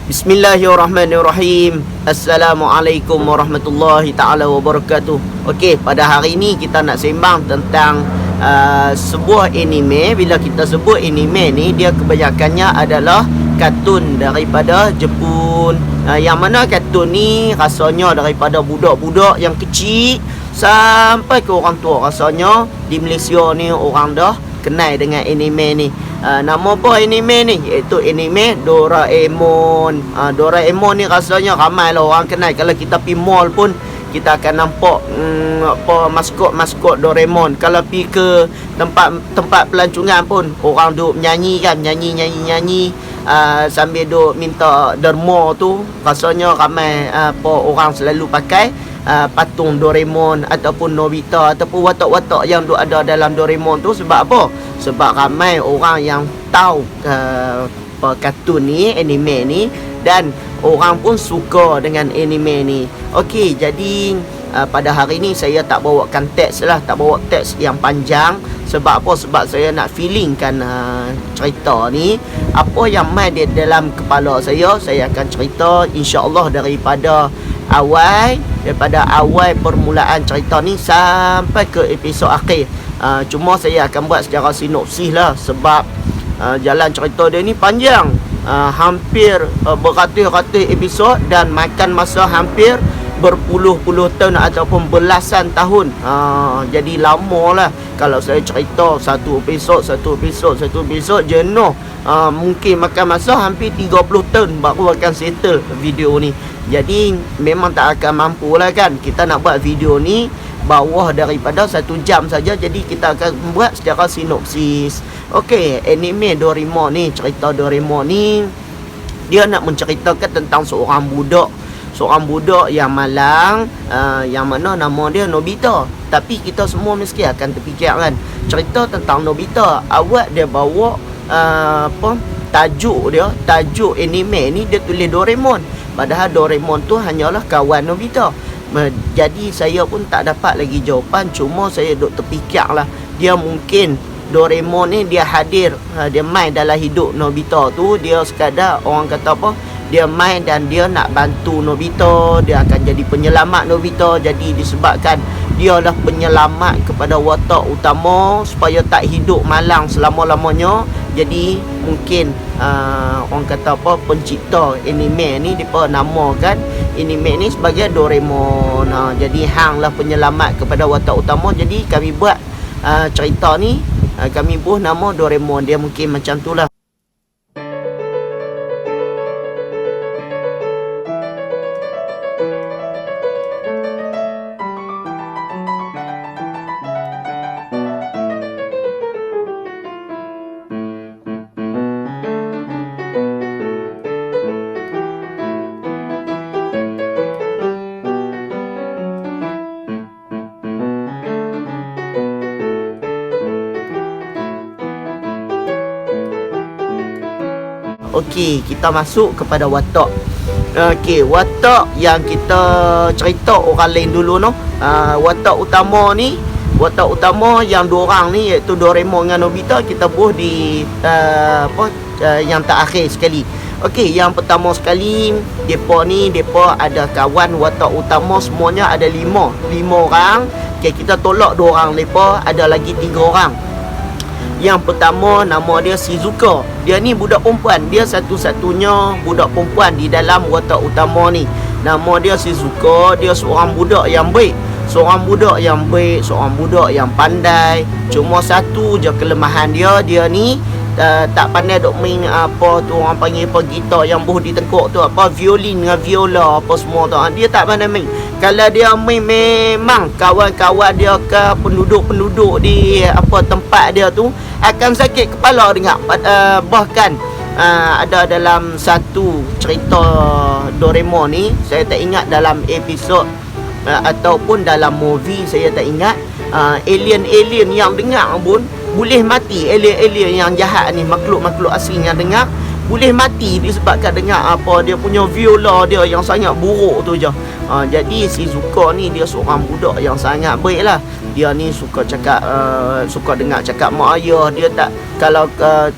Bismillahirrahmanirrahim. Assalamualaikum warahmatullahi ta'ala wabarakatuh. Okey, pada hari ini kita nak sembang tentang sebuah anime. Bila kita sebut anime ni, dia kebanyakannya adalah kartun daripada Jepun. Yang mana kartun ni rasanya daripada budak-budak yang kecil sampai ke orang tua. Rasanya di Malaysia ni orang dah kenal dengan anime ni. Nama apa anime ni? Iaitu anime Doraemon. Doraemon ni rasanya ramai lah orang kenal. Kalau kita pergi mall pun kita akan nampak maskot Doraemon. Kalau pergi ke tempat pelancongan pun orang duk menyanyi kan, nyanyi sambil duk minta derma tu. Rasanya ramai orang selalu pakai patung Doraemon ataupun Nobita ataupun watak-watak yang ada dalam Doraemon tu. Sebab apa? Sebab ramai orang yang tahu kartun ni, anime ni, dan orang pun suka dengan anime ni. Okey, jadi pada hari ni saya tak bawakan teks lah, tak bawa teks yang panjang. Sebab apa? Sebab saya nak feelingkan cerita ni. Apa yang main di dalam kepala saya akan cerita insya-Allah daripada awal permulaan cerita ni sampai ke episod akhir. Cuma saya akan buat secara sinopsis lah. Sebab jalan cerita dia ni panjang, hampir beratus-ratus episod dan makan masa hampir berpuluh-puluh tahun ataupun belasan tahun. Jadi lama lah kalau saya cerita satu episod jenuh. Mungkin makan masa hampir 30 tahun baru akan settle video ni. Jadi memang tak akan mampu lah kan kita nak buat video ni bawah daripada 1 jam saja. Jadi kita akan buat secara sinopsis. Okey, anime Doraemon ni, cerita Doraemon ni dia nak menceritakan tentang seorang budak yang malang, yang mana nama dia Nobita. Tapi kita semua mesti akan terfikir kan, cerita tentang Nobita. Awak dia bawa tajuk anime ni dia tulis Doraemon. Padahal Doraemon tu hanyalah kawan Nobita. Jadi saya pun tak dapat lagi jawapan. Cuma saya duk terfikir lah, dia mungkin Doraemon ni dia hadir, dia main dalam hidup Nobita tu. Dia sekadar orang kata apa, dia main dan dia nak bantu Nobita. Dia akan jadi penyelamat Nobita. Jadi disebabkan dia lah penyelamat kepada watak utama supaya tak hidup malang selama-lamanya. Jadi mungkin orang kata apa, pencipta anime ni dia namakan anime ni sebagai Doraemon. Jadi hang lah penyelamat kepada watak utama. Jadi kami buat cerita ni, kami buat nama Doraemon. Dia mungkin macam tu lah. Okey, kita masuk kepada watak. Okey, watak yang kita cerita orang lain dulu no. Watak utama yang dua orang ni iaitu Doraemon dengan Nobita. Kita buh di yang terakhir sekali. Okey, yang pertama sekali, depa ada kawan watak utama semuanya ada 5 orang. Okey, kita tolak 2 orang depa, ada lagi 3 orang. Yang pertama nama dia Shizuka. Dia ni budak perempuan. Dia satu-satunya budak perempuan di dalam watak utama ni. Nama dia Shizuka. Dia seorang budak yang baik, seorang budak yang pandai. Cuma satu je kelemahan dia ni tak pandai duk main apa tu orang panggil apa, gitar yang buh di tengkuk tu, apa violin dengan viola apa semua tu. Dia tak pandai main. Kalau dia main, memang kawan-kawan dia ke penduduk-penduduk di apa tempat dia tu akan sakit kepala dengar. Bahkan ada dalam satu cerita Doraemon ni, saya tak ingat dalam episod ataupun dalam movie, saya tak ingat, alien yang dengar pun boleh mati. Alien yang jahat ni, makhluk-makhluk asing yang dengar boleh mati disebabkan dengar apa dia punya viola dia yang sangat buruk tu je. Jadi si Zuko ni dia seorang budak yang sangat baik lah. Dia ni suka cakap, suka dengar cakap mak ayah. Dia tak, kalau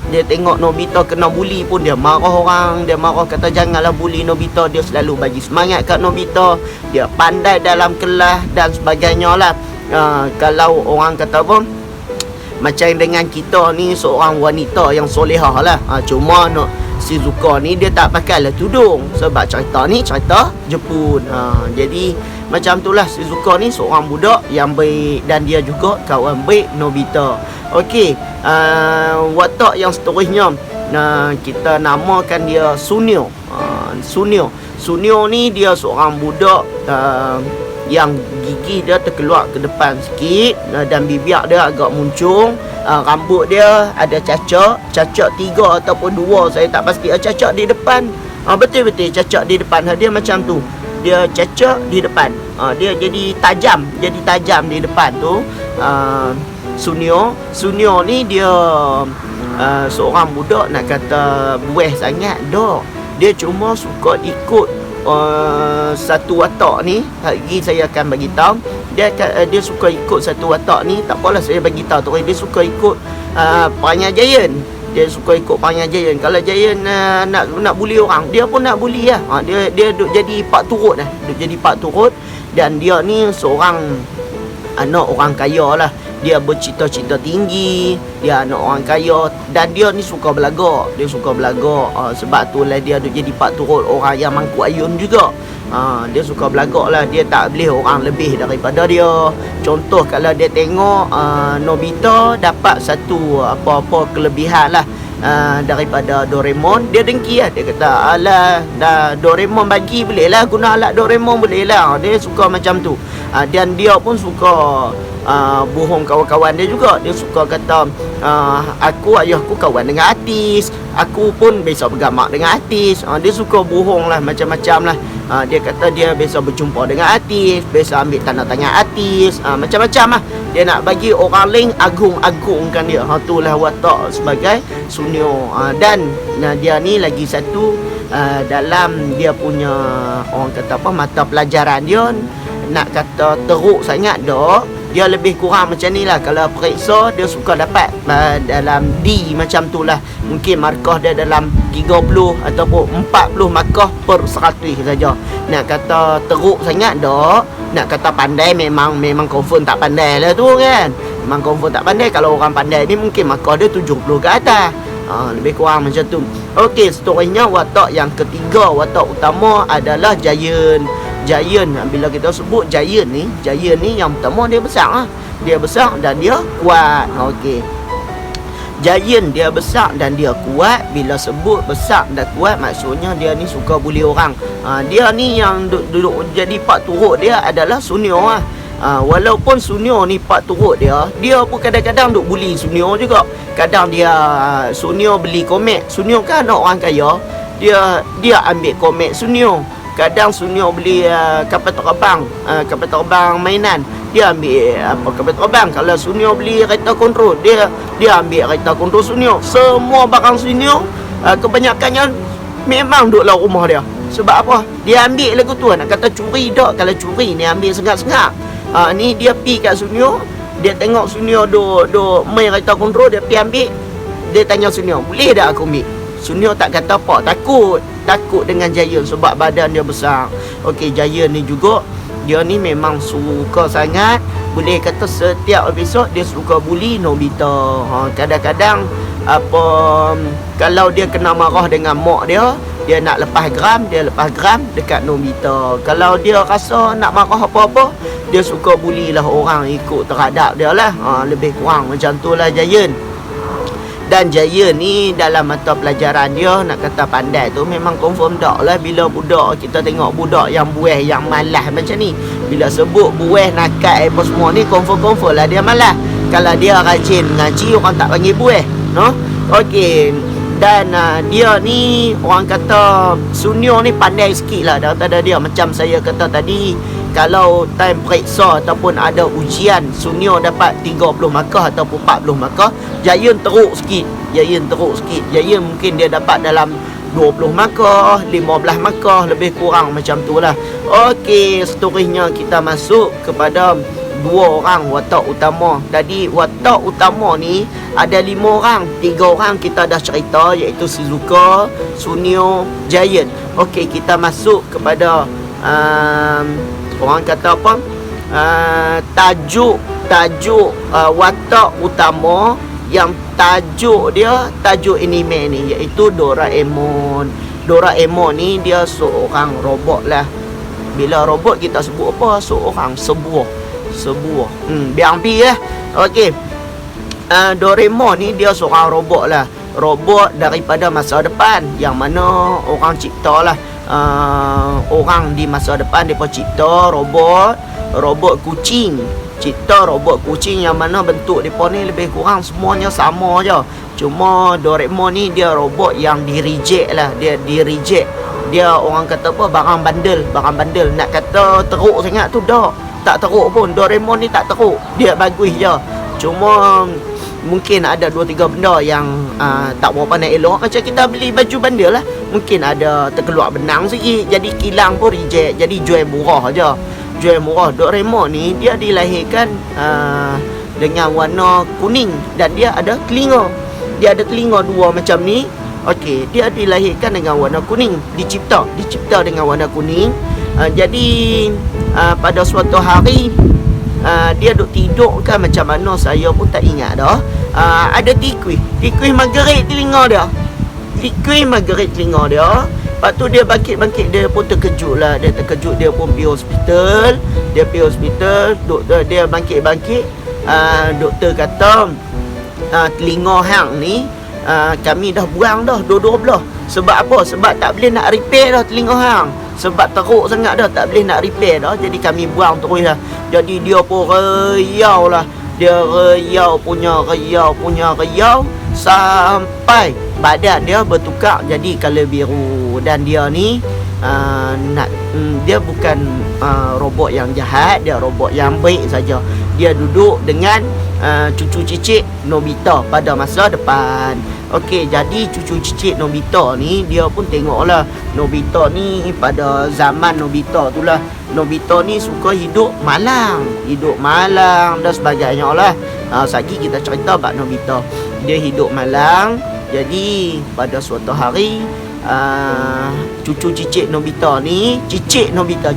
dia tengok Nobita kena buli pun dia marah orang. Dia marah kata janganlah buli Nobita. Dia selalu bagi semangat kat Nobita. Dia pandai dalam kelas dan sebagainya lah. Kalau orang kata apa, macam dengan kita ni seorang wanita yang solehah lah. Cuma si Zuko ni dia tak pakai lah tudung sebab cerita ni cerita Jepun. Jadi macam itulah, si Zuko ni seorang budak yang baik dan dia juga kawan baik Nobita. Okey, watak yang seterusnya, kita namakan dia Sunio. Sunio ni dia seorang budak yang gigi dia terkeluar ke depan sikit, dan bibir dia agak muncung. Rambut dia ada cacat 3 ataupun 2, saya tak pasti. Cacat di depan, betul-betul cacat di depan. Dia macam tu, dia cacat di depan, dia jadi tajam di depan tu. Sunio ni dia seorang budak nak kata buih sangat dah. Dia cuma suka ikut satu watak ni. Lagi saya akan bagi tahu. Dia suka ikut satu watak ni. Tak apalah saya bagi tahu tu. Dia suka ikut Perangai Giant. Dia suka ikut Perangai Giant. Kalau Giant nak bully orang, dia pun nak bully lah. Dia duk jadi pak turut lah. Dan dia ni seorang anak orang kaya lah. Dia bercita-cita tinggi, dia anak orang kaya, dan dia ni suka belagak. Sebab tu lah dia duk jadi pak turut orang yang mangkuk ayun juga. Dia suka belagak lah. Dia tak boleh orang lebih daripada dia. Contoh kalau dia tengok Nobita dapat satu apa-apa kelebihan lah daripada Doraemon, dia dengki lah. Dia kata alah, dah Doraemon bagi boleh lah, guna alat Doraemon boleh lah. Dia suka macam tu. Dan dia pun suka bohong kawan-kawan dia juga. Dia suka kata ayahku kawan dengan artis, aku pun biasa bergamak dengan artis. Dia suka bohong lah, macam-macam lah. Dia kata dia biasa berjumpa dengan artis, biasa ambil tanda tangan artis, macam-macam lah. Dia nak bagi orang lain agung-agungkan dia. Itulah watak sebagai Sunio. Dan dia ni lagi satu, dalam dia punya orang kata apa, mata pelajaran dia, nak kata teruk sangat dah. Dia lebih kurang macam ni lah. Kalau periksa, dia suka dapat dalam D macam tu lah. Mungkin markah dia dalam 30 ataupun 40 markah per 100 saja. Nak kata teruk sangat dah. Nak kata pandai, memang confirm tak pandai lah tu kan. Memang confirm tak pandai. Kalau orang pandai ni mungkin markah dia 70 ke atas. Lebih kurang macam tu. Okey, seterusnya watak yang ketiga, watak utama adalah Giant. Bila kita sebut Giant ni yang pertama dia besar lah. Dia besar dan dia kuat. Okey, Giant dia besar dan dia kuat. Bila sebut besar dan kuat, maksudnya dia ni suka bully orang. Dia ni yang duduk jadi pak turut dia adalah Sunio lah. Walaupun Sunio ni pak turut dia pun kadang-kadang duk bully Sunio juga. Kadang Sunio beli komik. Sunio kan anak orang kaya, dia ambil komik Sunio. Kadang Sunio beli kapal terbang mainan, dia ambil kapal terbang. Kalau Sunio beli kereta kontrol, dia ambil kereta kontrol Sunio. Semua barang Sunio kebanyakannya memang duduk dalam rumah dia. Sebab apa? Dia ambil lagu tu. Nak kata curi tak. Kalau curi ni ambil sengak-sengak. Ni dia pi kat Sunio, dia tengok Sunio duk main kereta kontrol, dia pi ambil. Dia tanya Sunio, boleh tak aku ambil? Sunio tak kata apa, takut dengan Giant sebab badan dia besar. Okey, Giant ni juga, dia ni memang suka sangat, boleh kata setiap episod dia suka bully Nobita. Kadang-kadang kalau dia kena marah dengan mak dia nak lepas geram dekat Nobita. Kalau dia rasa nak marah apa-apa, dia suka bully lah orang ikut terhadap dia lah. Lebih kurang macam tu lah Giant. Dan Giant ni dalam mata pelajaran dia, nak kata pandai tu memang confirm tak lah. Bila budak, kita tengok budak yang buih, yang malas macam ni, bila sebut buih, nakal apa semua ni, confirm lah dia malas. Kalau dia rajin ngaji, orang tak panggil buih, no? Okey. Dan dia ni orang kata Sunio ni pandai sikit lah daripada dia. Macam saya kata tadi, kalau time periksa ataupun ada ujian Sunio dapat 30 markah ataupun 40 markah, Giant teruk sikit. Giant mungkin dia dapat dalam 20 markah, 15 markah, lebih kurang macam tu lah. Okey, seterusnya kita masuk kepada dua orang watak utama. Jadi watak utama ni ada 5 orang. 3 orang kita dah cerita, iaitu Shizuka, Sunio, Giant. Okey, kita masuk kepada orang kata apa, tajuk watak utama yang tajuk anime ni, iaitu Doraemon. Doraemon ni dia seorang robot lah. Bila robot kita sebut apa? Sebuah biar ambil lah. Okey, Doraemon ni dia seorang robot lah. Robot daripada masa depan, yang mana orang cipta lah. Orang di masa depan mereka cipta robot kucing. Cipta robot kucing yang mana bentuk mereka ni lebih kurang semuanya sama je. Cuma Doraemon ni dia robot yang di-reject lah. Dia orang kata apa, barang bandel. Nak kata teruk sangat tu tak teruk pun. Doraemon ni tak teruk, dia bagus je. Cuma mungkin ada 2-3 benda yang tak berapa nak elok. Macam kita beli baju bandel lah, mungkin ada terkeluar benang sikit, jadi kilang pun reject, jadi jual murah je. Doraemon ni dia dilahirkan dengan warna kuning dan dia ada telinga. Dia ada telinga 2 macam ni. Okey, dia dilahirkan dengan warna kuning, dicipta dengan warna kuning. Jadi pada suatu hari dia duk tidur kan macam mana saya pun tak ingat dah. Ada tikus mageret telinga dia. Lepas tu dia bangkit, dia pun terkejut lah. Dia pun pergi hospital. Doktor dia bangkit. Doktor kata telinga hang ni kami dah buang dah dua-dua belah. Sebab apa? Sebab tak boleh nak repair dah telinga hang. Sebab teruk sangat dah, tak boleh nak repair dah. Jadi kami buang terus lah. Jadi dia pun reyau lah. Dia reyau sampai badan dia bertukar jadi color biru. Dan dia ni dia bukan robot yang jahat, dia robot yang baik saja. Dia duduk dengan cucu cicit Nobita pada masa depan. Okey, jadi cucu cicit Nobita ni dia pun tengoklah Nobita ni pada zaman Nobita tu lah. Nobita ni suka hidup malang dan sebagainya lah. Sagi kita cerita bab Nobita. Dia hidup malang. Jadi pada suatu hari cucu cicit Nobita ni, cicit Nobita,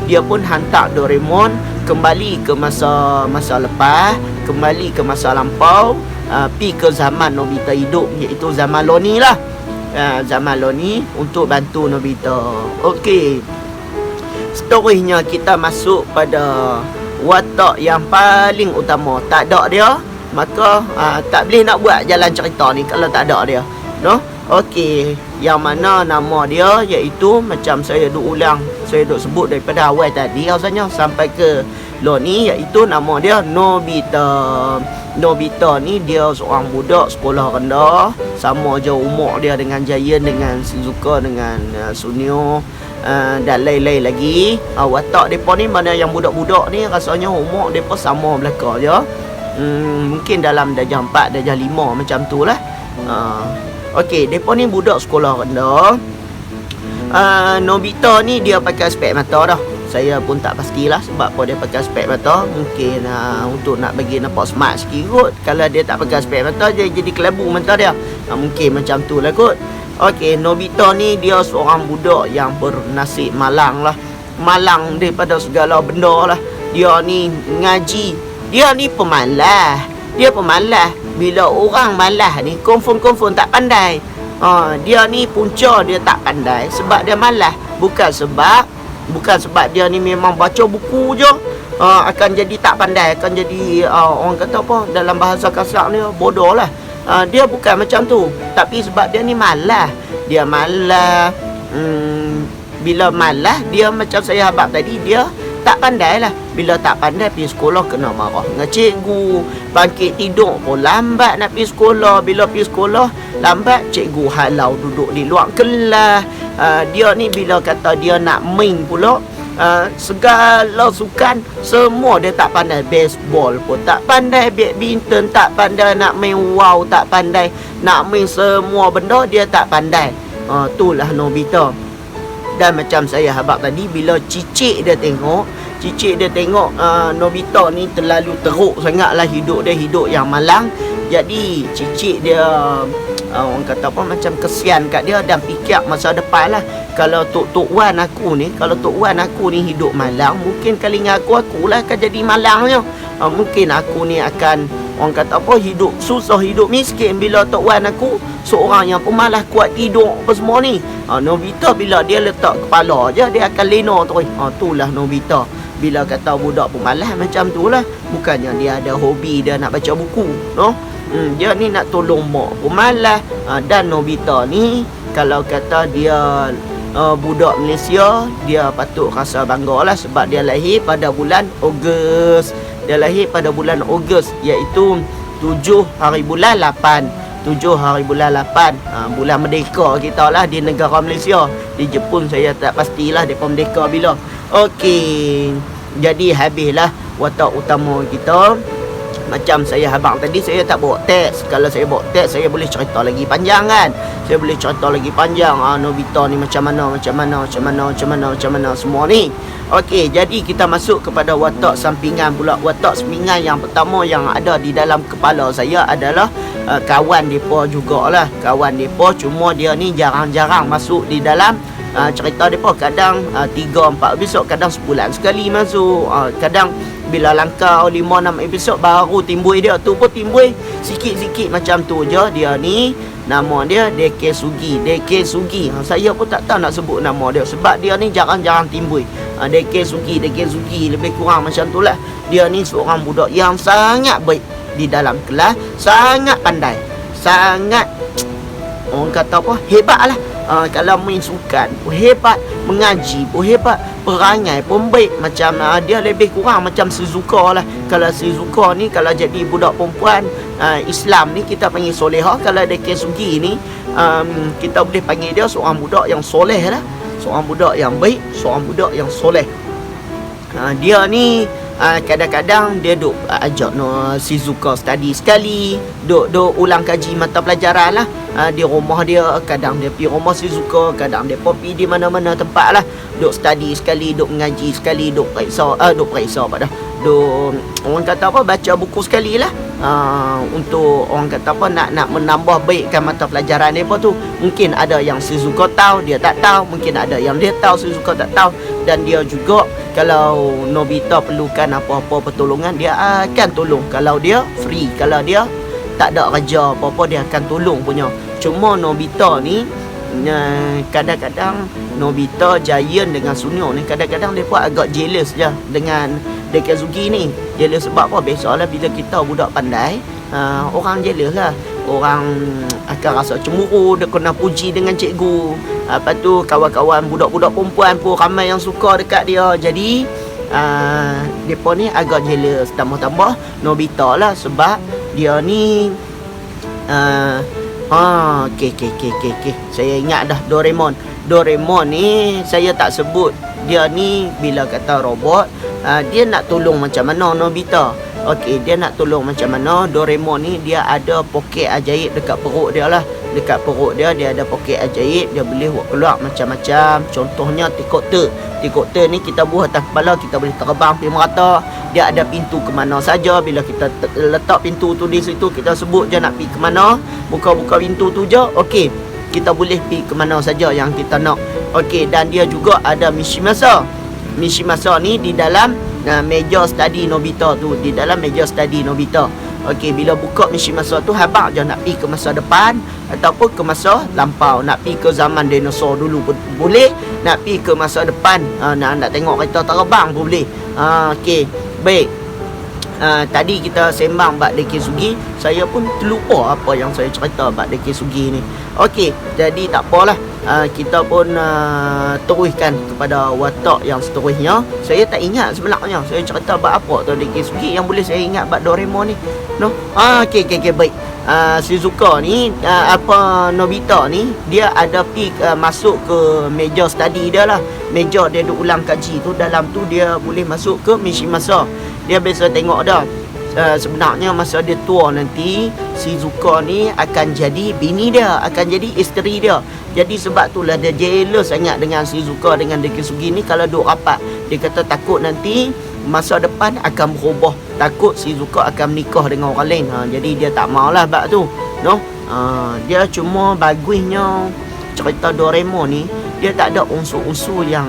dia pun hantar Doraemon kembali ke masa lepas, kembali ke masa lampau, pi ke zaman Nobita hidup, iaitu zaman Loni lah. Zaman Loni untuk bantu Nobita. Okey, seterusnya kita masuk pada watak yang paling utama. Tak ada dia, maka tak boleh nak buat jalan cerita ni kalau tak ada dia, no? Okey, yang mana nama dia iaitu macam saya duk sebut daripada awal tadi rasanya sampai ke Loni, iaitu nama dia Nobita. Nobita ni dia seorang budak sekolah rendah, sama je umur dia dengan Giant, dengan Shizuka, dengan Sunio dan lain-lain lagi. Watak depa ni, mana yang budak-budak ni rasanya umur depa sama belaka je. Mungkin dalam darjah 4, darjah 5 macam tu lah. Okey, depa ni budak sekolah rendah. Nobita ni dia pakai spek mata dah. Saya pun tak pastilah sebab apa dia pakai spek mata. Mungkin untuk nak bagi nampak smart sikit kot. Kalau dia tak pakai spek mata, dia jadi kelabu mata dia. Mungkin macam tu lah kot. Okey, Nobita ni dia seorang budak yang bernasib malang lah. Malang daripada segala benda lah. Dia ni ngaji. Dia ni pemalas. Bila orang malas ni confirm tak pandai. Dia ni punca dia tak pandai sebab dia malas. Bukan sebab dia ni memang baca buku je akan jadi tak pandai, akan jadi orang kata apa dalam bahasa kasar ni bodoh lah. Dia bukan macam tu, tapi sebab dia ni malas. Bila malas, dia macam saya habaq tadi, dia tak pandai lah. Bila tak pandai pergi sekolah kena marah dengan cikgu. Bangkit tidur pun lambat nak pergi sekolah. Bila pergi sekolah lambat, cikgu halau duduk di luar kelas. Dia ni bila kata dia nak main pula, segala sukan semua dia tak pandai. Baseball pun tak pandai, badminton tak pandai, nak main wow tak pandai, nak main semua benda dia tak pandai. Itulah Nobita. Dan macam saya habaq tadi, bila cicit dia tengok Nobita ni terlalu teruk sangatlah hidup dia, hidup yang malang. Jadi cicit dia orang kata apa, macam kesian kat dia dan fikir masa depan lah. Kalau Tok Wan aku ni hidup malang, mungkin kali dengan aku lah akan jadi malangnya. Mungkin aku ni akan orang kata apa, hidup susah, hidup miskin. Bila Tok Wan aku seorang yang pemalas, kuat tidur apa semua ni. Nobita bila dia letak kepala je, dia akan lena terus. Itulah Nobita. Bila kata budak pemalas macam tu lah, bukannya dia ada hobi dia nak baca buku, no? Dia ni nak tolong mak pemalas. Dan Nobita ni kalau kata dia budak Malaysia, dia patut rasa bangga lah, sebab dia lahir pada bulan Ogos. Iaitu 7 hari bulan 8. Bulan merdeka kita lah di negara Malaysia. Di Jepun saya tak pastilah mereka merdeka bila. Okey, jadi habislah watak utama kita. Macam saya habaq tadi, saya tak bawa teks. Kalau saya bawa teks, saya boleh cerita lagi panjang kan. Nobita ni macam mana semua ni. Okey, jadi kita masuk kepada watak sampingan pula. Watak sampingan yang pertama yang ada di dalam kepala saya adalah kawan depa jugalah. Kawan depa, cuma dia ni jarang-jarang masuk di dalam cerita depa. Kadang 3-4 episod, kadang sebulan sekali masuk. Kadang bila langkah 5-6 episod baru timbul dia. Tu pun timbul sikit-sikit macam tu je. Dia ni nama dia Deke Sugi. Saya pun tak tahu nak sebut nama dia, sebab dia ni jarang-jarang timbul. Deke Sugi lebih kurang macam tu lah. Dia ni seorang budak yang sangat baik di dalam kelas, sangat pandai, sangat orang kata apa, hebat lah. Kalau main sukan pun hebat, mengaji pun hebat, perangai pun baik. Macam dia lebih kurang macam Shizuka lah. Kalau Shizuka ni kalau jadi budak perempuan Islam ni kita panggil soleha. Kalau Deke Sugi ni kita boleh panggil dia seorang budak yang soleh lah, seorang budak yang baik, seorang budak yang soleh. Dia ni kadang-kadang dia duk ajak Shizuka study sekali, duk ulang kaji mata pelajaran lah. Di rumah dia, kadang dia pergi rumah Shizuka, kadang dia pergi di mana-mana tempat lah, duk study sekali, duk mengaji sekali, duk periksa pada duk orang kata apa, baca buku sekali lah. Untuk orang kata apa, nak menambah baikkan mata pelajaran dia tu. Mungkin ada yang Shizuka tahu, dia tak tahu. Mungkin ada yang dia tahu, Shizuka tak tahu. Dan dia juga kalau Nobita perlukan apa-apa pertolongan, dia akan tolong. Kalau dia free, kalau dia tak ada kerja apa-apa, dia akan tolong punya. Cuma Nobita ni kadang-kadang Nobita, Giant dengan Sunyo ni kadang-kadang mereka agak jealous je dengan Deke Sugi ni. Jealous sebab apa? Biasalah bila kita budak pandai, orang jealous lah. Orang akan rasa cemburu, dia kena puji dengan cikgu. Lepas tu kawan-kawan budak-budak perempuan pun ramai yang suka dekat dia. Jadi mereka ni agak jealous. Tambah-tambah Nobita lah, sebab dia ni okey. Saya ingat dah Doraemon ni saya tak sebut. Dia ni bila kata robot, dia nak tolong macam mana Nobita. Okey, dia nak tolong macam mana. Doraemon ni dia ada poket ajaib dekat perut dia lah. Dekat perut dia ada poket ajaib. Dia boleh buat keluar macam-macam. Contohnya tikok ter ni kita buat atas kepala, kita boleh terbang pergi merata. Dia ada pintu ke mana saja. Bila kita letak pintu tu di situ, kita sebut je nak pergi ke mana, buka pintu tu je, okey, kita boleh pergi ke mana saja yang kita nak. Okey, dan dia juga ada Mishimasa ni di dalam meja study Nobita tu. Di dalam meja study Nobita. Okey, bila buka Mishimasa tu, habaq je nak pergi ke masa depan ataupun ke masa lampau. Nak pergi ke zaman dinosaur dulu pun boleh, nak pergi ke masa depan, nak tengok kereta terbang pun boleh. Okey, baik. Tadi kita sembang bab Deke Sugi, saya pun terlupa apa yang saya cerita bab Deke Sugi ni. Okey, jadi tak apalah. kita pun teruskan kepada watak yang seterusnya. Saya tak ingat sebenarnya saya cerita bab apa tu di Kisugi. Yang boleh saya ingat bab Doraemon ni, no. Okey baik. Shizuka ni Nobita ni dia ada pergi masuk ke meja study dia lah. Meja dia duk ulang kaji tu, dalam tu dia boleh masuk ke Mishimasa. Dia biasa tengok dah. Sebenarnya masa dia tua nanti, Shizuka ni akan jadi bini dia, akan jadi isteri dia. Jadi sebab itulah dia jealous sangat dengan Shizuka, dengan Dekisugi ni. Kalau duk rapat, dia kata takut nanti masa depan akan berubah, takut Shizuka akan menikah dengan orang lain. Jadi dia tak maulah bab tu, no. Dia cuma bagusnya cerita Doraemon ni, dia tak ada unsur-unsur yang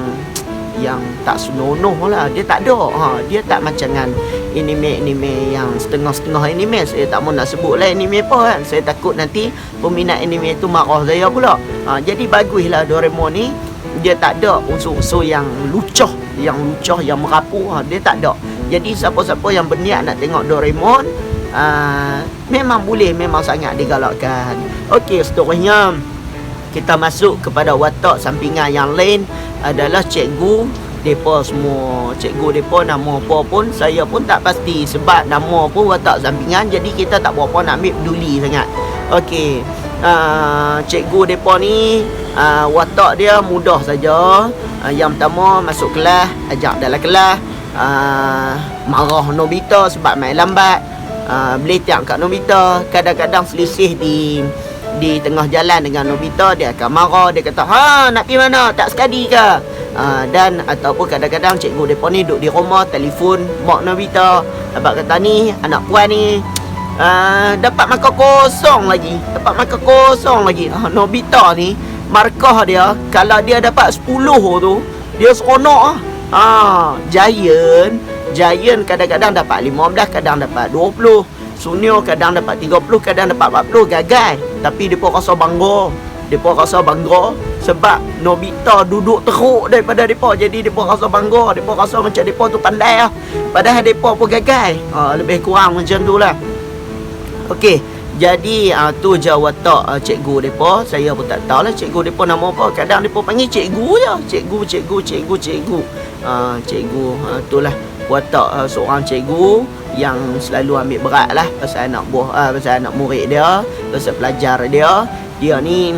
tak senonoh lah. Dia tak ada. Dia tak macam dengan anime yang setengah-setengah anime. Saya tak mau nak sebut lah anime apa kan. Saya takut nanti peminat anime tu marah saya pula. Jadi baguslah Doraemon ni. Dia tak ada unsur-unsur yang lucah, yang merapu. Dia tak ada. Jadi siapa-siapa yang berniat nak tengok Doraemon, memang boleh, memang sangat digalakkan. Okey, seterusnya kita masuk kepada watak sampingan yang lain adalah cikgu depa semua. Cikgu depa nama apa pun saya pun tak pasti, sebab nama pun watak sampingan, jadi kita tak berapa nak ambil peduli sangat. Okey, cikgu depa ni watak dia mudah saja. Yang pertama masuk kelas, ajak dalam kelas, marah Nobita sebab main lambat, beletak kat Nobita. Kadang-kadang selisih di tengah jalan dengan Nobita, dia akan marah. Dia kata, nak pergi mana? Tak sekadi ke? Dan ataupun kadang-kadang cikgu mereka ni duduk di rumah, telefon mak Nobita, abang kata ni anak puan ni dapat makan kosong lagi. Nobita ni markah dia, kalau dia dapat 10 tu dia seronok. Giant kadang-kadang dapat 15, kadang dapat 20. Sunio kadang dapat 30, kadang dapat 40, gagal. Tapi mereka rasa bangga sebab Nobita duduk teruk daripada mereka. Jadi mereka rasa bangga, mereka rasa macam mereka tu pandai lah. Padahal mereka pun gagal. Lebih kurang macam tu lah. Okey, jadi tu je watak cikgu mereka. Saya pun tak tahu lah cikgu mereka nama apa. Kadang mereka panggil cikgu je. Cikgu. Itulah watak seorang cikgu yang selalu ambil berat lah pasal anak buah, pasal anak murid dia, pasal pelajar dia. Dia ni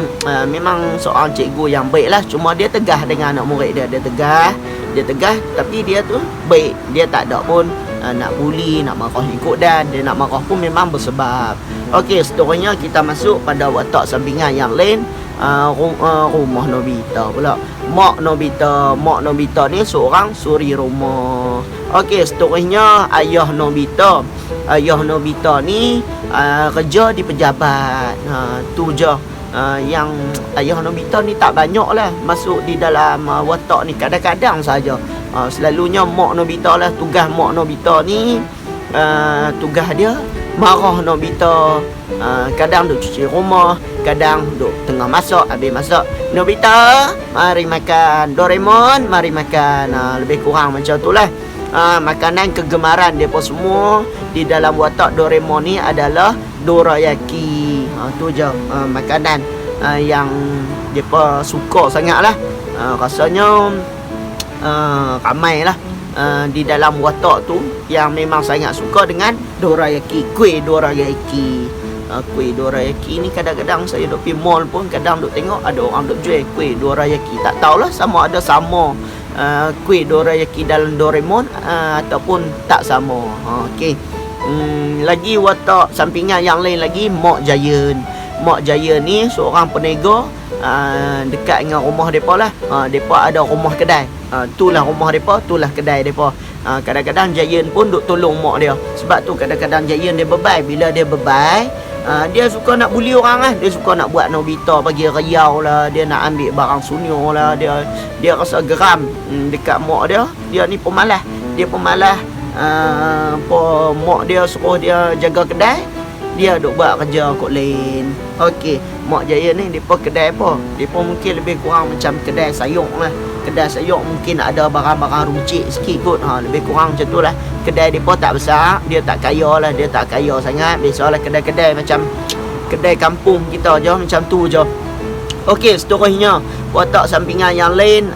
memang seorang cikgu yang baik lah. Cuma dia tegah dengan anak murid dia. Dia tegah tapi dia tu baik. Dia tak ada pun nak bully, nak marah ikut, dan dia nak marah pun memang bersebab. Okey, seterusnya kita masuk pada watak sampingan yang lain. Rumah Nobita pula. Mak Nobita ni seorang suri rumah. Okey, seterusnya ayah Nobita ni kerja di pejabat. Tu je. Yang ayah Nobita ni tak banyak lah masuk di dalam watak ni, kadang-kadang saja. Selalunya mak Nobita lah. Tugas mak Nobita ni, tugas dia marah Nobita. Kadang duk cuci rumah, kadang duk tengah masak, habis masak, Nobita mari makan, Doraemon mari makan. Lebih kurang macam tu lah. Makanan kegemaran mereka semua di dalam watak Doraemon ni adalah dorayaki. Tu je makanan yang mereka suka sangat lah. Rasanya ramai lah di dalam watak tu yang memang sangat suka dengan dorayaki, kuih dorayaki. Kuih dorayaki ni kadang-kadang saya duk pergi mall pun kadang duk tengok ada orang duk jual kuih dorayaki. Tak tahulah sama ada sama kuih dorayaki dalam Doraemon ataupun tak sama. Okey. Lagi watak sampingan yang lain lagi, Mak Giant ni seorang peniaga dekat dengan rumah depa lah. Depa ada rumah kedai. Itulah rumah depa, itulah kedai depa. Kadang-kadang Giant pun duk tolong mak dia. Sebab tu kadang-kadang Giant dia bebai. Bila dia bebai, dia suka nak bully orang lah. Dia suka nak buat Nobita bagi riau lah. Dia nak ambil barang sunyo lah. Dia rasa geram dekat mak dia. Dia ni pemalas. Mak dia suruh dia jaga kedai, dia duk buat kerja kot lain. Okey, Mak Giant ni depa kedai apa? Depa mungkin lebih kurang macam kedai sayur lah. Kedai sayur mungkin ada barang-barang runcit sikit kot. Lebih kurang macam tu lah. Kedai depa tak besar, dia tak kaya lah, dia tak kaya sangat. Biasalah kedai-kedai macam kedai kampung kita je, macam tu je. Okey, seterusnya watak sampingan yang lain,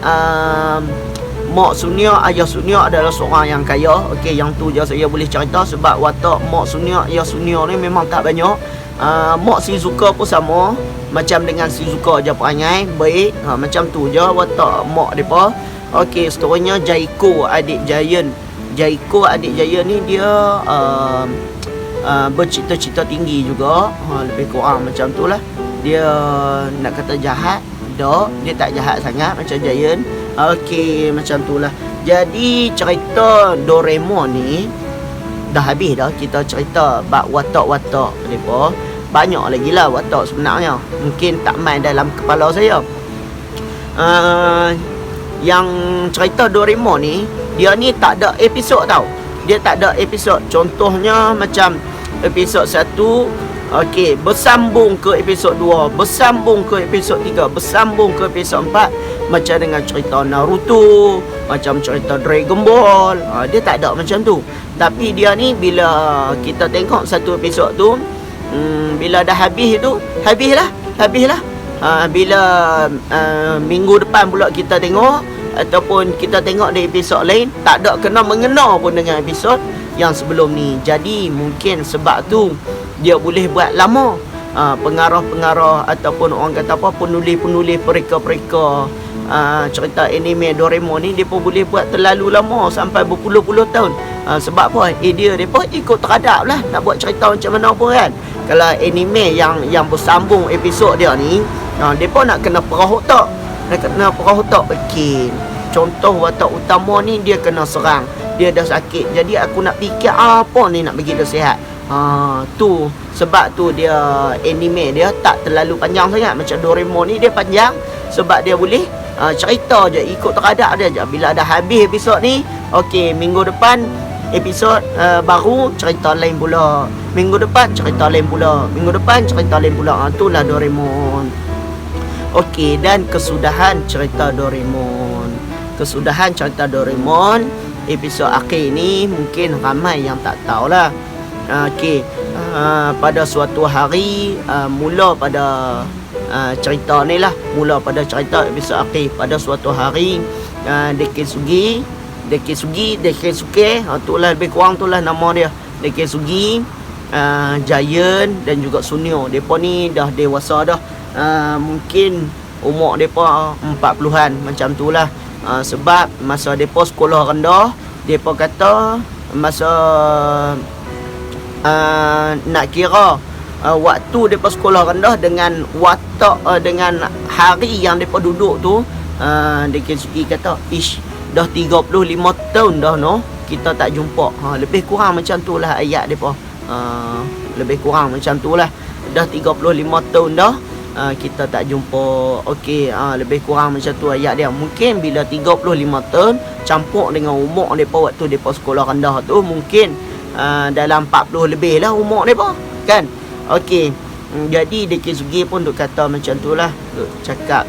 Mak Sunia, Ayah Sunia adalah seorang yang kaya. Okey, yang tu je saya boleh cerita sebab watak Mak Sunia, Ayah Sunia ni memang tak banyak. Mak Shizuka pun sama, macam dengan Shizuka je perangai baik. Macam tu je watak mak depa. Okey, seterusnya Jaiko adik Giant. Jaiko adik Giant ni dia bercita-cita tinggi juga. Lebih kurang macam tu lah. Dia nak kata jahat, dia tak jahat sangat macam Giant. Okey, macam tu lah. Jadi cerita Doraemon ni dah habis dah. Kita cerita bab watak-watak mereka. Banyak lagi lah watak sebenarnya, mungkin tak main dalam kepala saya. Yang cerita Doraemon ni, dia ni tak ada episod tau. Dia tak ada episod. Contohnya macam episod 1, okey, bersambung ke episod 2, bersambung ke episod 3, bersambung ke episod 4. Macam dengan cerita Naruto, macam cerita Dragon Ball. Dia tak ada macam tu. Tapi dia ni bila kita tengok satu episod tu, bila dah habis tu, habislah. Bila minggu depan pula kita tengok, ataupun kita tengok di episod lain, tak ada kena-mengena pun dengan episod yang sebelum ni. Jadi mungkin sebab tu dia boleh buat lama. Pengarah-pengarah ataupun orang kata apa, penulis-penulis pereka-pereka cerita anime Doraemon ni, dia pun boleh buat terlalu lama sampai berpuluh-puluh tahun. Sebab apa? Idea dia pun ikut teradap lah, nak buat cerita macam mana pun kan. Kalau anime yang bersambung episod dia ni, dia pun nak kena perah otak. Okey, contoh watak utama ni dia kena serang, dia dah sakit, jadi aku nak fikir apa ni nak bagi dia sihat. Tu sebab tu dia anime dia tak terlalu panjang sangat. Macam Doraemon ni dia panjang sebab dia boleh cerita je ikut teradap dia je. Bila dah habis episod ni, okey, minggu depan episod baru, cerita lain pula. Minggu depan cerita lain pula. Minggu depan cerita lain pula. Itulah Doraemon. Okey, dan kesudahan cerita Doraemon. Kesudahan cerita Doraemon episod akhir ni mungkin ramai yang tak tahulah. Okey, pada suatu hari, mula pada cerita ni lah, mula pada cerita episod akhir. Pada suatu hari, Dekesuke, itulah lebih kurang itulah nama dia. Dekesuke, Giant dan juga Sunio, depa ni dah dewasa dah. Mungkin umur depa 40-an macam tu lah. Sebab masa depa sekolah rendah, depa kata masa nak kira waktu depa sekolah rendah dengan watak dengan hari yang depa duduk tu, Dekesuke kata, dah 35 tahun dah no, kita tak jumpa. Lebih kurang macam tu lah ayat depa. Lebih kurang macam tu lah. Dah 35 tahun dah, kita tak jumpa. Okey, lebih kurang macam tu ayat dia. Mungkin bila 35 tahun campur dengan umur depa waktu depa sekolah rendah tu, mungkin dalam 40 lebih lah umur depa kan. Okey, jadi Dekesuke pun duk kata macam tu lah, duk cakap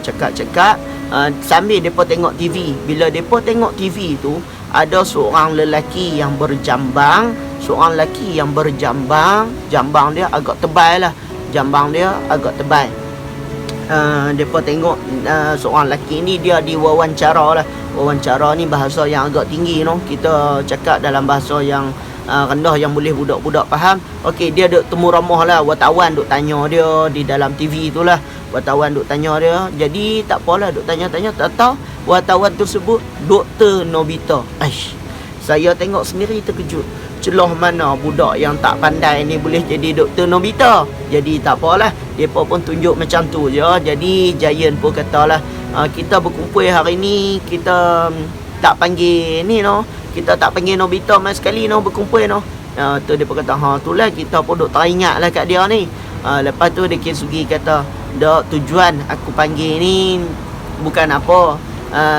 sambil depa tengok TV. Bila depa tengok TV tu, ada seorang lelaki yang berjambang. Jambang dia agak tebal lah. Depa tengok seorang lelaki ni, dia diwawancara lah. Wawancara ni bahasa yang agak tinggi no. Kita cakap dalam bahasa yang rendah yang boleh budak-budak faham. Okey, dia duk temu ramah lah. Wartawan duk tanya dia di dalam TV tu lah. Wartawan duk tanya dia. Jadi tak apalah, duk tanya-tanya. Tak tahu wartawan tu sebut Dr. Nobita. Saya tengok sendiri terkejut. Celah mana budak yang tak pandai ni boleh jadi Dr. Nobita. Jadi tak apalah, depa pun tunjuk macam tu je. Jadi Giant pun katalah, kita berkumpul hari ni, kita tak panggil ni no, kita tak panggil Nobita mai sekali no, berkumpul no. Tu depa kata, itulah kita pun duk teringat lah kat dia ni. Lepas tu Dekesuke kata, dak, tujuan aku panggil ni bukan apa,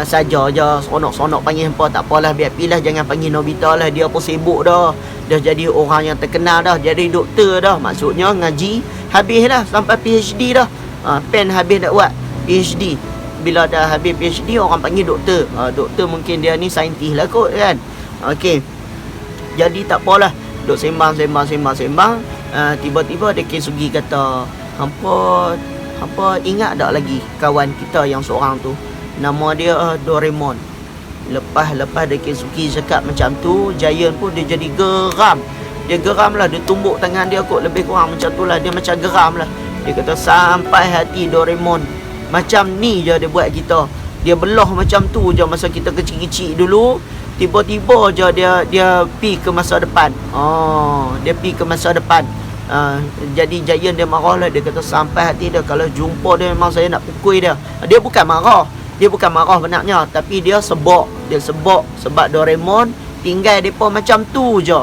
saja je seronok-seronok panggil hampa, tak apalah, biar pilah, jangan panggil Nobita lah, dia pun sibuk dah jadi orang yang terkenal dah, jadi doktor dah, maksudnya ngaji habis dah sampai PhD dah. Pen habis dah buat PhD. Bila dah habis PhD, orang panggil doktor. Doktor mungkin dia ni saintis lah kot kan. Okey, jadi tak apalah, duk sembang. Tiba-tiba Dekesuke kata, hampa Apa ingat tak lagi kawan kita yang seorang tu, nama dia Doraemon. Lepas Daisuke cakap macam tu, Giant pun dia jadi geram. Dia geram lah, dia tumbuk tangan dia kot, lebih kurang macam tu lah. Dia macam geram lah. Dia kata sampai hati Doraemon. Macam ni je dia buat kita. Dia belah macam tu je masa kita kecil-kecil dulu. Tiba-tiba je dia pi ke masa depan. Dia pi ke masa depan. Jadi Giant dia marah lah. Dia kata sampai hati dia, kalau jumpa dia memang saya nak pukul dia. Dia bukan marah benarnya, tapi dia sebab sebab Doraemon tinggal depa macam tu je.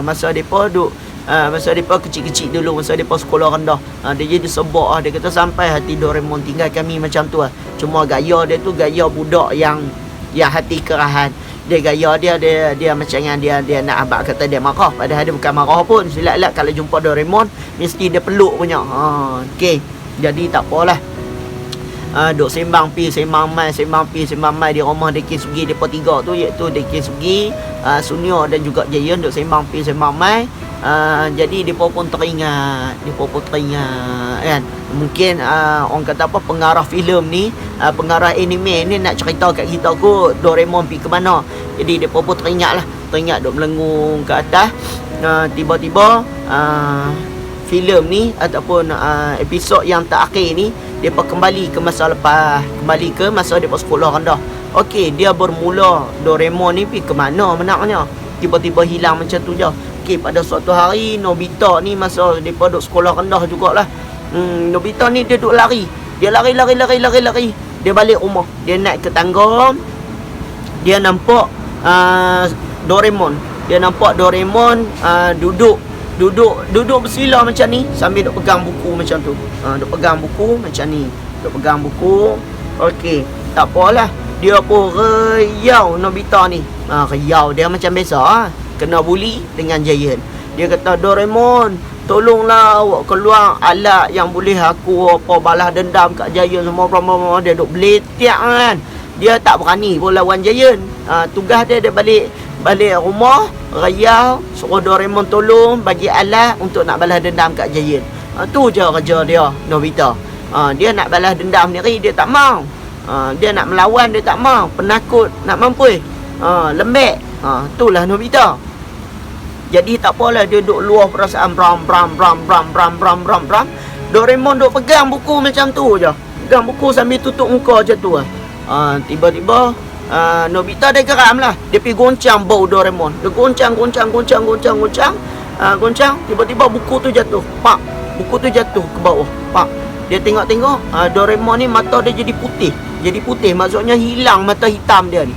Masa depa duk masa depa kecil-kecil dulu, masa depa sekolah rendah, dia jadi sebab dia kata sampai hati Doraemon tinggal kami macam tu. Cuma gaya dia tu gaya budak yang hati kerahan. Dia gaya dia macam dia nak abang kata dia marah, padahal dia bukan marah pun. Silat-lat kalau jumpa Doraemon mesti dia peluk punya. Okey, jadi tak apalah. Duk sembang mai di rumah Daisuke depa tiga tu, iaitu Daisuke, Sunio dan juga Giant duk sembang mai. Jadi depa pun teringat kan. Mungkin orang kata apa, pengarah filem ni, pengarah anime ni nak cerita kat kita kot Doraemon pergi ke mana. Jadi depa pun teringat duk melengung ke atas. Tiba-tiba filem ni ataupun episod yang terakhir ni depa kembali ke masa lepas, kembali ke masa depa sekolah rendah. Okey, dia bermula Doraemon ni pergi ke mana benarnya, tiba-tiba hilang macam tu je. Okey, pada suatu hari Nobita ni masa depa duk sekolah rendah jugalah. Nobita ni dia duk lari. Dia lari. Dia balik rumah. Dia naik ke tangga. Dia nampak Doraemon. Duduk bersila macam ni sambil duk pegang buku macam tu. Duk pegang buku. Okey, tak apalah. Dia pun riau Nobita ni. Riau dia macam biasa. Kena bully dengan Giant. Dia kata, Doraemon, tolonglah awak keluar alat yang boleh aku balas dendam kat Giant semua. Dia duk beletak kan. Dia tak berani pun lawan Giant. Tugas dia balik rumah, riau, suruh Doraemon tolong bagi alat untuk nak balas dendam kat Giant. Tu je kerja dia, Nobita. Dia nak balas dendam ni, dia tak mau. Dia nak melawan, dia tak mau. Penakut, nak mampus. Lembek. Itulah Nobita. Jadi tak apalah, dia duk luah perasaan bram. Doraemon duk pegang buku macam tu je. Pegang buku sambil tutup muka macam tu. Tiba-tiba Nobita dia geram lah. Dia pergi goncang bau Doraemon. Dia goncang. Tiba-tiba buku tu jatuh. Pak. Buku tu jatuh ke bawah. Pak. Dia tengok Doraemon ni mata dia jadi putih. Maksudnya hilang mata hitam dia ni.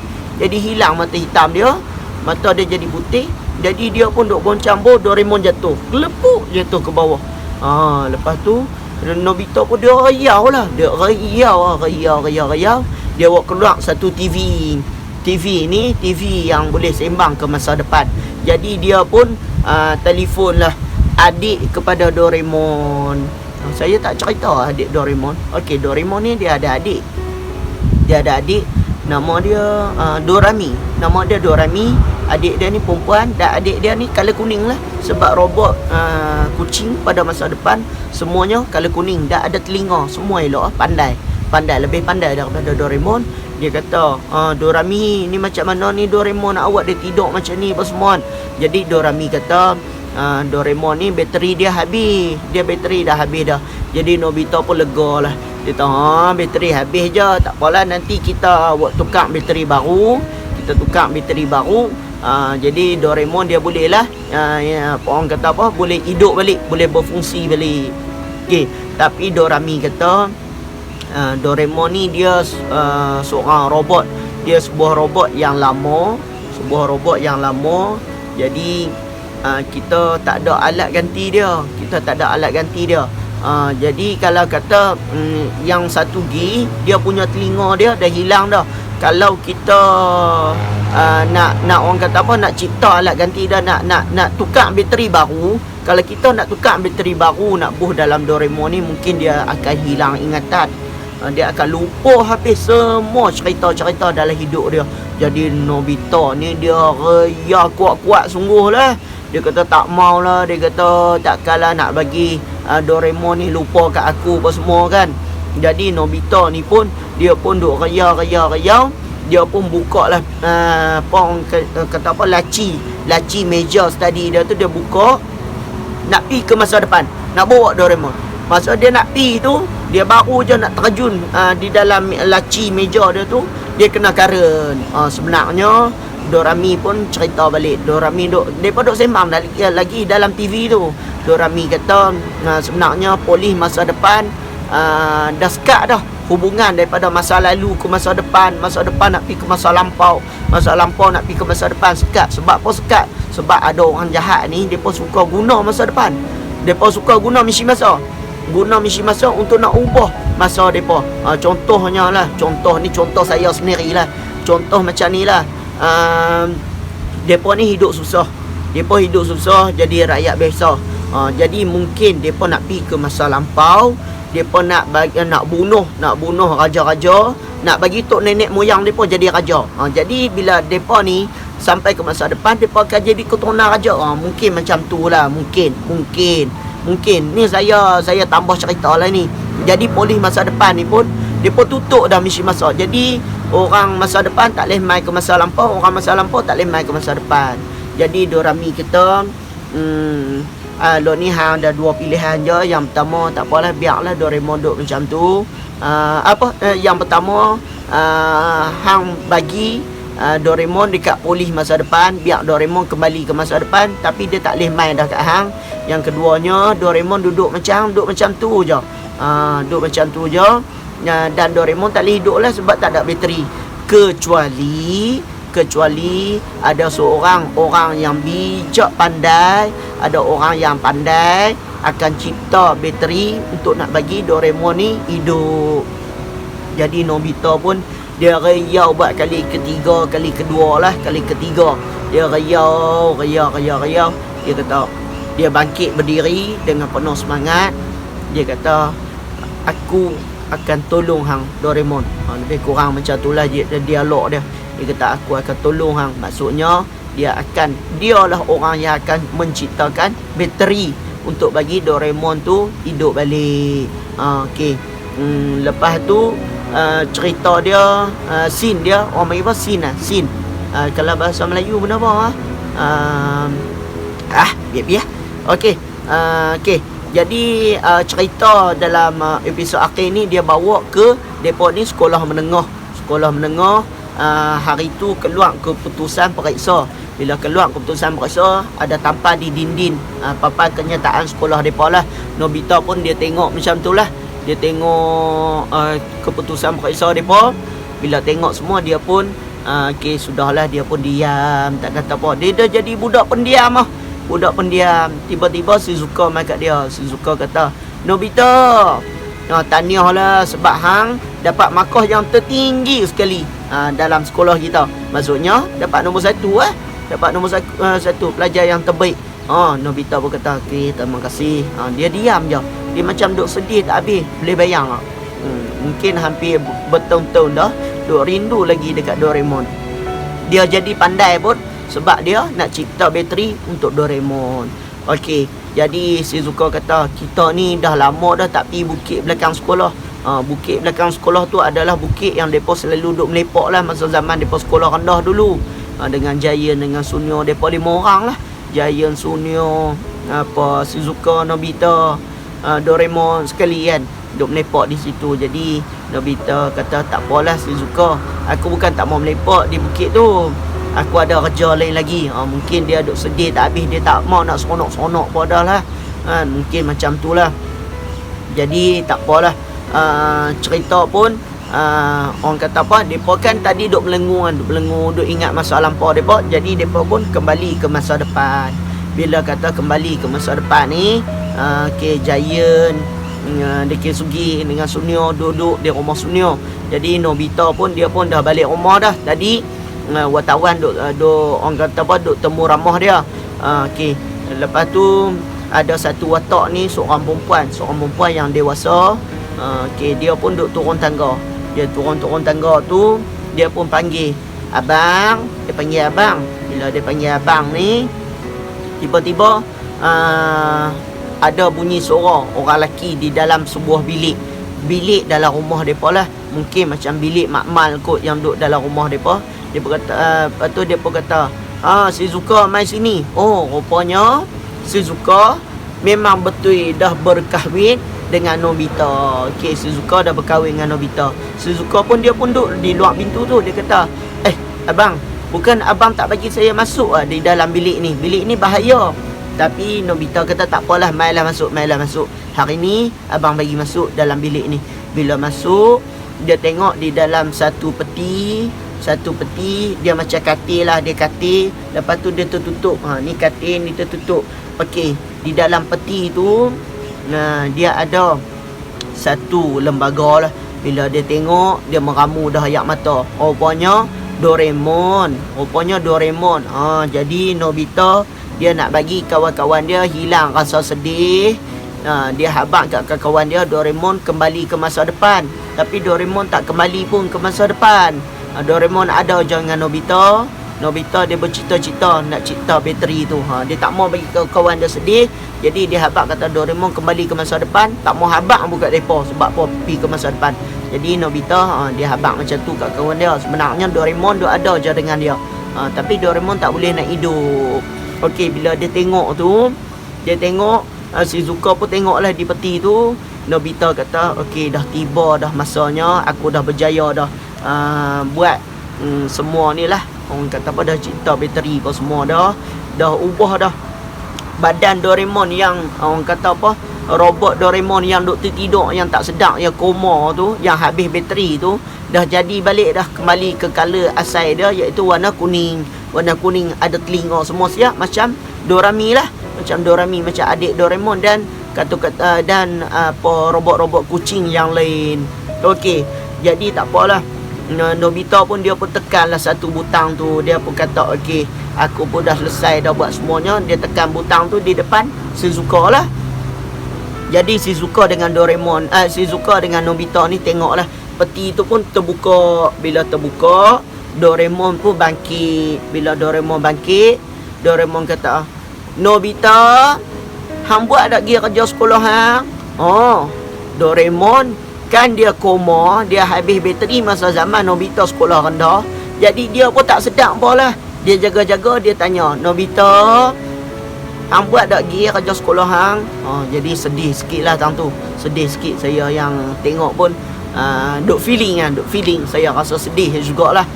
Mata dia jadi putih. Jadi dia pun duk goncang bau, Doraemon jatuh. Gelepuk jatuh ke bawah. Lepas tu Nobita pun dia riau lah. Dia riau. Dia buat keluar satu TV ni, TV yang boleh sembang ke masa depan. Jadi dia pun telefon lah adik kepada Doraemon. Saya tak cerita adik Doraemon. Okey, Doraemon ni dia ada adik. Nama dia Dorami. Adik dia ni perempuan dan adik dia ni color kuning lah. Sebab robot kucing pada masa depan semuanya color kuning. Dan ada telinga. Semua elok. Pandai. Lebih pandai daripada Doraemon. Dia kata, Dorami ni macam mana ni Doraemon, awak dia tidur macam ni apa semua. Jadi Dorami kata, Doraemon ni bateri dia habis. Bateri dah habis dah. Jadi Nobita pun lega lah. Dia kata, bateri habis je, tak apalah, nanti kita tukar bateri baru. Jadi Doraemon dia boleh lah orang kata apa, boleh hidup balik, boleh berfungsi balik. Okey, tapi Dorami kata Doraemon ni dia seorang robot. Dia sebuah robot yang lama. Jadi kita tak ada alat ganti dia. Jadi kalau kata yang 1G, dia punya telinga dia dah hilang dah. Kalau kita nak orang kata apa, nak cipta alat ganti dah, nak tukar bateri baru. Kalau kita nak tukar bateri baru, nak buh dalam Doraemon ni, mungkin dia akan hilang ingatan. Dia akan lupa habis semua cerita-cerita dalam hidup dia. Jadi Nobita ni dia kuat-kuat sungguh lah. Dia kata tak mau lah, dia kata takkanlah nak bagi Doraemon ni lupa kat aku apa semua kan. Jadi Nobita ni pun dia pun duk raya. Dia pun buka lah kata apa, laci meja study dia tu, dia buka nak pi ke masa depan, nak bawa Doraemon. Masa dia nak pi tu, dia baru je nak terjun di dalam laci meja dia tu, dia kena current. Sebenarnya Dorami pun cerita balik. Dorami depa duk sembang lagi dalam TV tu. Dorami kata sebenarnya polis masa depan dah sekat dah hubungan daripada masa lalu ke masa depan nak pergi ke masa lampau nak pergi ke masa depan. Sekat. Sebab apa sekat? Sebab ada orang jahat ni, depa suka guna masa depan. Depa suka guna misi masa untuk nak ubah masa depa. Contohnya lah, contoh saya sendirilah. Contoh macam ni lah. Depa ni hidup susah jadi rakyat biasa. Jadi mungkin depa nak pergi ke masa lampau, depa nak bunuh raja-raja, nak bagi tok nenek moyang depa jadi raja. Jadi bila depa ni sampai ke masa depan, depa akan jadi keturunan raja. Mungkin macam tu lah. Mungkin ni saya tambah cerita lah ni. Jadi polis masa depan ni pun depa tutup dah misi masa. Jadi orang masa depan tak boleh mai ke masa lampau, orang masa lampau tak boleh mai ke masa depan. Jadi Dorami kita lo ni hang ada dua pilihan je. Yang pertama, tak apalah, biarlah Doraemon duk macam tu. Yang pertama, hang bagi Doraemon dekat polis masa depan, biar Doraemon kembali ke masa depan, tapi dia tak boleh main dah kat hang. Yang keduanya, Doraemon duduk macam tu je. Duduk macam tu je. Dan Doraemon tak boleh hidup lah sebab tak ada bateri. Kecuali ada seorang orang yang bijak pandai, ada orang yang pandai akan cipta bateri untuk nak bagi Doraemon ni hidup. Jadi Nobita pun dia rayau buat kali ketiga dia rayau. Dia kata, dia bangkit berdiri dengan penuh semangat. Dia kata, aku akan tolong hang Doraemon. Lebih kurang macam itulah dialog dia. Dia kata, aku akan tolong hang. Maksudnya dialah orang yang akan menciptakan bateri untuk bagi Doraemon tu hidup balik. Okey. Lepas tu cerita dia, scene dia, orang panggil apa? Scene. Kalau bahasa Melayu benda apa? Biar. Okey. Jadi cerita dalam episod akhir ni dia bawa ke depa ni sekolah menengah. Hari tu keluar keputusan periksa. Bila keluar keputusan periksa, ada tampal di dinding papan kenyataan sekolah depa lah. Nobita pun dia tengok macam tu lah. Dia tengok keputusan periksa depa. Bila tengok semua, dia pun sudahlah, dia pun diam, tak kata apa. Dia dah jadi budak pendiam. Tiba-tiba Shizuka mai kat dia. Shizuka kata, Nobita, tahniah lah sebab hang dapat markah yang tertinggi sekali dalam sekolah kita. Maksudnya dapat nombor 1 dapat nombor 1 pelajar yang terbaik. Nobita pun kata, okey, terima kasih. Dia diam je. Dia macam duk sedih tak habis. Boleh bayang tak? Mungkin hampir bertahun-tahun dah duk rindu lagi dekat Doraemon. Dia jadi pandai pun sebab dia nak cipta bateri untuk Doraemon. Okey, jadi Shizuka kata, kita ni dah lama dah tak pergi bukit belakang sekolah. Bukit belakang sekolah tu adalah bukit yang mereka selalu duduk melepak lah masa zaman mereka sekolah rendah dulu. Dengan Giant, dengan Sunyo, mereka 5 orang lah. Giant, Sunyo, Shizuka, Nobita, Doraemon sekali kan duduk melepak di situ. Jadi Nobita kata, tak apalah Shizuka, aku bukan tak mau melepak di bukit tu, aku ada kerja lain lagi. Mungkin dia duk sedih tak habis, dia tak mau nak seronok-seronok pada lah. Mungkin macam tu lah. Jadi tak apalah. Cerita pun orang kata apa, mereka kan tadi duk melengu, duk ingat masa lampau mereka. Jadi mereka pun kembali ke masa depan. Bila kata kembali ke masa depan ni, Giant, Dekisugi dengan Sunyo duduk di rumah Sunyo. Jadi Nobita pun dia pun dah balik rumah dah. Tadi wartawan duk orang kata apa, duk temu ramah dia. Lepas tu ada satu watak ni, seorang perempuan yang dewasa. Dia pun duk turun tangga. Dia turun tangga tu, dia pun panggil abang. Dia panggil abang. Bila dia panggil abang ni, Tiba-tiba ada bunyi suara orang lelaki di dalam sebuah bilik dalam rumah depa lah. Mungkin macam bilik makmal kot yang duduk dalam rumah depa. Dia berkata, lepas tu dia berkata, Shizuka mai sini. Oh, rupanya Shizuka memang betul dah berkahwin dengan Nobita. Okey, Shizuka dah berkahwin dengan Nobita. Shizuka pun dia pun duduk di luar pintu tu. Dia kata, abang, bukan abang tak bagi saya masuk di dalam bilik ni. Bilik ni bahaya. Tapi Nobita kata tak apalah, mailah masuk. Hari ni abang bagi masuk dalam bilik ni. Bila masuk, dia tengok di dalam satu peti dia macam katil lah, dia katil. Lepas tu dia tertutup. Ni katil ni tertutup. Okey, di dalam peti tu dia ada satu lembaga lah. Bila dia tengok, dia meramu dah ayak mata. Rupanya Doraemon. Jadi Nobita dia nak bagi kawan-kawan dia hilang rasa sedih. Dia habaq kat kawan dia Doraemon kembali ke masa depan. Tapi Doraemon tak kembali pun ke masa depan. Doraemon ada je dengan Nobita. Nobita dia bercita-cita nak cipta bateri tu. Dia tak mau bagi kawan dia sedih. Jadi dia habaq kata Doraemon kembali ke masa depan. Tak mau habaq buka depa sebab apa pergi ke masa depan. Jadi Nobita dia habaq macam tu kat kawan dia. Sebenarnya Doraemon dia ada je dengan dia. Tapi Doraemon tak boleh nak hidup. Okey, bila dia tengok tu, Shizuka pun tengoklah di peti tu. Nobita kata, okey, dah tiba dah masanya, aku dah berjaya dah buat semua ni lah. Orang kata apa, dah cipta bateri apa semua dah ubah dah badan Doraemon yang orang kata apa, robot Doraemon yang duk tertidur yang tak sedap, yang koma tu, yang habis bateri tu, dah jadi balik dah, kembali ke color asal dia, iaitu warna kuning. Ada telinga semua siap macam Dorami lah, macam adik Doraemon dan dan apa robot-robot kucing yang lain. Okey, jadi tak apalah. Nobita pun dia pun tekanlah satu butang tu. Dia pun kata, okey, aku pun dah selesai dah buat semuanya. Dia tekan butang tu di depan Shizuka lah. Jadi Shizuka dengan Nobita ni tengoklah peti tu pun terbuka. Bila terbuka, Doraemon pun bangkit. Bila Doraemon bangkit, Doraemon kata, Nobita, hang buat tak pergi kerja sekolah hang? Doraemon kan dia koma, dia habis bateri masa zaman Nobita sekolah rendah. Jadi dia pun tak sedap apa lah. Dia jaga-jaga, dia tanya, Nobita, hang buat tak pergi kerja sekolah hang? Jadi sedih sikit lah tang tu. Sedih sikit saya yang tengok pun. Duk feeling. Saya rasa sedih jugalah.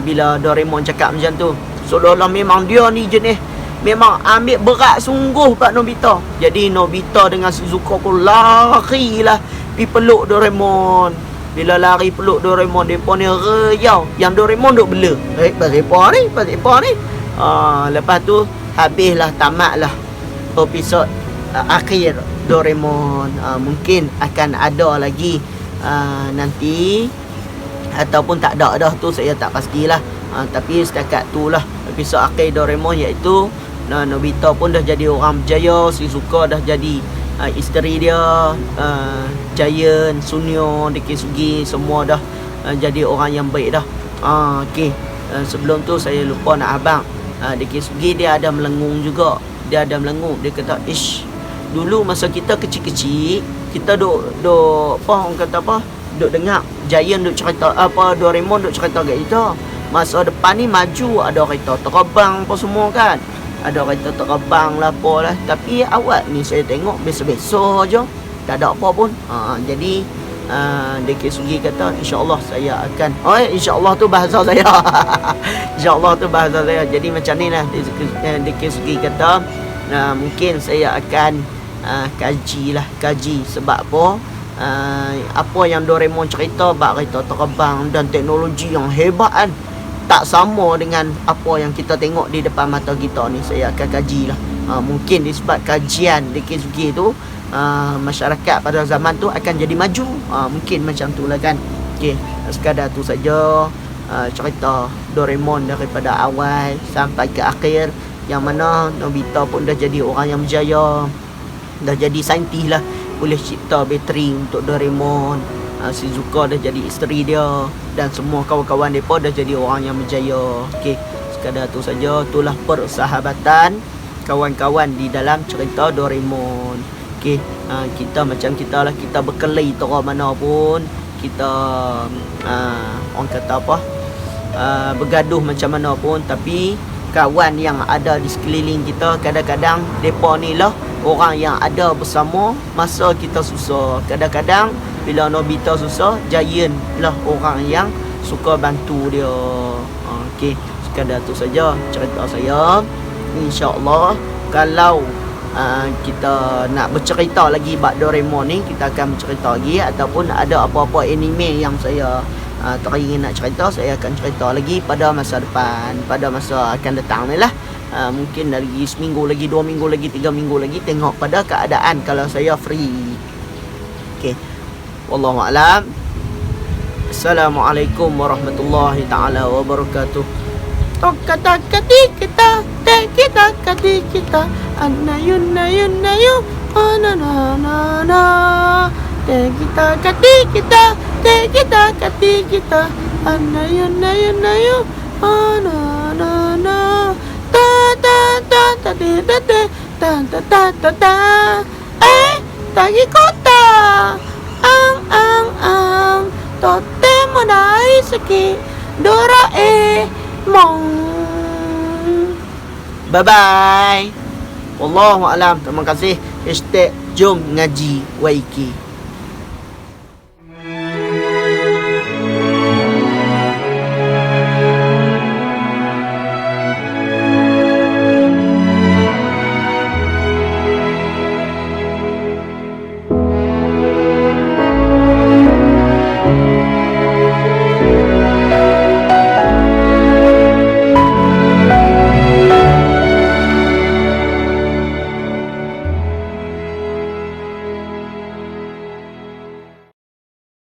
Bila Doraemon cakap macam tu, seolah-olah memang dia ni jenis memang ambil berat sungguh Pak Nobita. Jadi Nobita dengan Shizuka pun lari lah pergi peluk Doraemon. Bila lari peluk Doraemon, mereka ni reyau. Yang Doraemon duk bela. Pasal apa ni? Lepas tu habislah, tamatlah episod akhir Doraemon. Mungkin akan ada lagi nanti, ataupun tak ada dah tu saya tak pastilah. Tapi setakat tu lah episod akhir Doraemon, iaitu Nobita pun dah jadi orang berjaya. Shizuka dah jadi isteri dia, Giant, Sunyo, Dekisugi, semua dah jadi orang yang baik dah. Okey, sebelum tu saya lupa nak abang, Dekisugi dia ada melengung juga. Dia kata, dulu masa kita kecil-kecil, kita duk apa orang kata apa, duk dengar Giant duk cerita apa, Doraemon duk cerita kat kita. Masa depan ni maju, ada kereta terbang apa semua kan. Ada kereta terbang lah apa lah. Tapi awak ni saya tengok biasa-biasa je, tak ada apa pun. Jadi Dekisugi kata, insya-Allah saya akan, insya-Allah tu bahasa saya. Insya-Allah tu bahasa saya. Jadi macam ni lah Dekisugi kata, mungkin saya akan kaji sebab apa, apa yang Doraemon cerita bab kereta terbang dan teknologi yang hebat kan, tak sama dengan apa yang kita tengok di depan mata kita ni. Saya akan kajilah. Mungkin disebab kajian Dekisugi tu, masyarakat pada zaman tu akan jadi maju. Mungkin macam tu lah kan. Okey, sekadar tu saja cerita Doraemon daripada awal sampai ke akhir, yang mana Nobita pun dah jadi orang yang berjaya, dah jadi saintis lah, boleh cipta bateri untuk Doraemon. Shizuka dah jadi isteri dia, dan semua kawan-kawan mereka dah jadi orang yang berjaya. Okey, sekadar tu saja. Itulah persahabatan kawan-kawan di dalam cerita Doraemon. Okey, kita macam kita lah, kita berkelahi tera mana pun, kita orang kata apa, bergaduh macam mana pun, tapi kawan yang ada di sekeliling kita, kadang-kadang depa ni lah orang yang ada bersama masa kita susah. Kadang-kadang bila Nobita susah, Giant lah orang yang suka bantu dia. Okey, sekadar tu saja cerita saya. InsyaAllah kalau kita nak bercerita lagi bab Doraemon ni, kita akan bercerita lagi, ataupun ada apa-apa anime yang saya teringin nak cerita, saya akan cerita lagi pada masa depan, pada masa akan datang ni lah. Mungkin lagi seminggu lagi, 2 minggu lagi, 3 minggu lagi, tengok pada keadaan kalau saya free. Okey, wallahualam. Assalamualaikum warahmatullahi taala wabarakatuh. Tok kata kati kita, te kita kati kita, anayun nayun nayu, ananana, te kita kati kita, te kita kati kita, anayun nayun nayu, ananana, ta ta ta ta ta ta ta ta ta ta ta, tagi kota, ang, totemo daisuki, Doraemon. Bye bye. Wallahu alam. Terima kasih. #jom ngaji Waiki.